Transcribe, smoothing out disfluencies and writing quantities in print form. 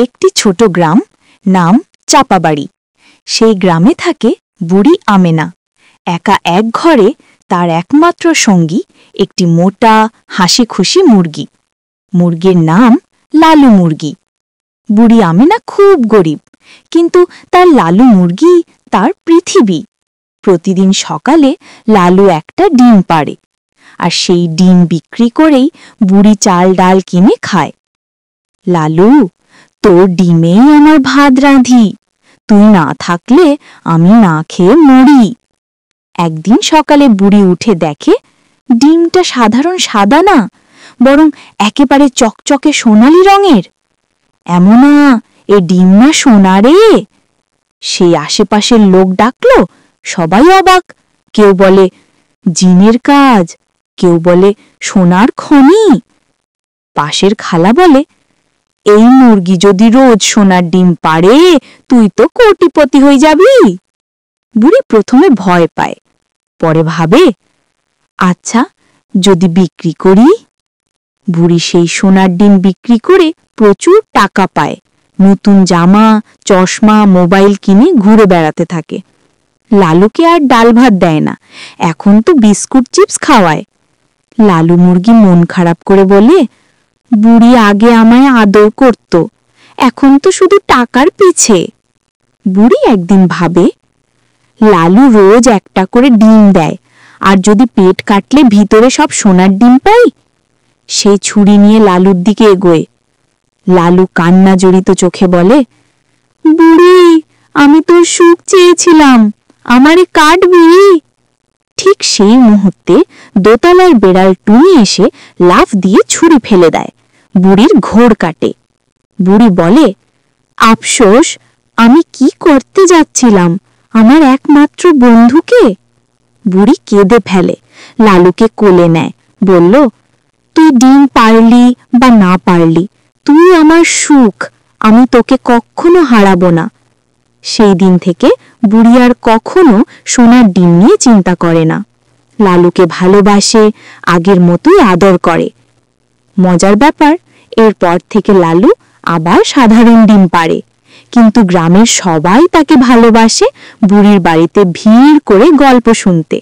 একটি ছোট গ্রাম, নাম চাপাবাড়ি। সেই গ্রামে থাকে বুড়ি আমেনা। একা এক ঘরে তার একমাত্র সঙ্গী একটি মোটা হাসি খুশি মুরগি। মুরগির নাম লালু মুরগি। বুড়ি আমেনা খুব গরিব, কিন্তু তার লালু মুরগি তার পৃথিবী। প্রতিদিন সকালে লালু একটা ডিম পাড়ে, আর সেই ডিম বিক্রি করেই বুড়ি চাল ডাল কিনে খায়। লালু, তোর ডিমেই আমার ভাত রাঁধি, তুই না থাকলে আমি না খেয়ে মরি। একদিন সকালে বুড়ি উঠে দেখে ডিমটা সাধারণ সাদা না, বরং একেবারে চকচকে সোনালি রঙের। এমনা, এ ডিম না সোনা রে! সেই আশেপাশের লোক ডাকলো, সবাই অবাক। কেউ বলে জিনের কাজ, কেউ বলে সোনার খনি। পাশের খালা বলে, এই মুরগি যদি রোজ সোনার ডিম পাড়ে, তুই তো কোটিপতি হয়ে যাবি। বুড়ি প্রথমে ভয় পায়, পরে ভাবে, আচ্ছা যদি বিক্রি করি। বুড়ি সেই সোনার ডিম বিক্রি করে প্রচুর টাকা পায়। নতুন জামা, চশমা, মোবাইল কিনে ঘুরে বেড়াতে থাকে। লালুকে আর ডাল ভাত দেয় না, এখন তো বিস্কুট চিপস খাওয়ায়। লালু মুরগি মন খারাপ করে বলে, বুড়ি আগে আমায় আদর করত, এখন তো শুধু টাকার পিছে। বুড়ি একদিন ভাবে, লালু রোজ একটা করে ডিম দেয়, আর যদি পেট কাটলে ভিতরে সব সোনার ডিম পাই। সে ছুরি নিয়ে লালুর দিকে এগোয়। লালু কান্না জড়িত চোখে বলে, বুড়ি, আমি তোর সুখ চেয়েছিলাম, আমারে কাটবি? ঠিক সেই মুহূর্তে দোতলার বেড়াল টুনি এসে লাফ দিয়ে ছুরি ফেলে দেয়। বুড়ির ঘোর কাটে। বুড়ি বলে, আফসোস, আমি কি করতে যাচ্ছিলাম আমার একমাত্র বন্ধুকে। বুড়ি কেঁদে ফেলে, লালুকে কোলে নেয়, বলল, তুই ডিম পারলি বা না পারলি, তুই আমার সুখ, আমি তোকে কখনো হারাবো না। সেই দিন থেকে বুড়ি আর কখনো সোনার ডিম নিয়ে চিন্তা করে না। লালুকে ভালোবাসে, আগের মতোই আদর করে। মজার ব্যাপার, এরপর থেকে লালু আবার সাধারণ ডিম পাড়ে, কিন্তু গ্রামের সবাই তাকে ভালোবাসে বুড়ির বাড়িতে ভিড় করে গল্প শুনতে।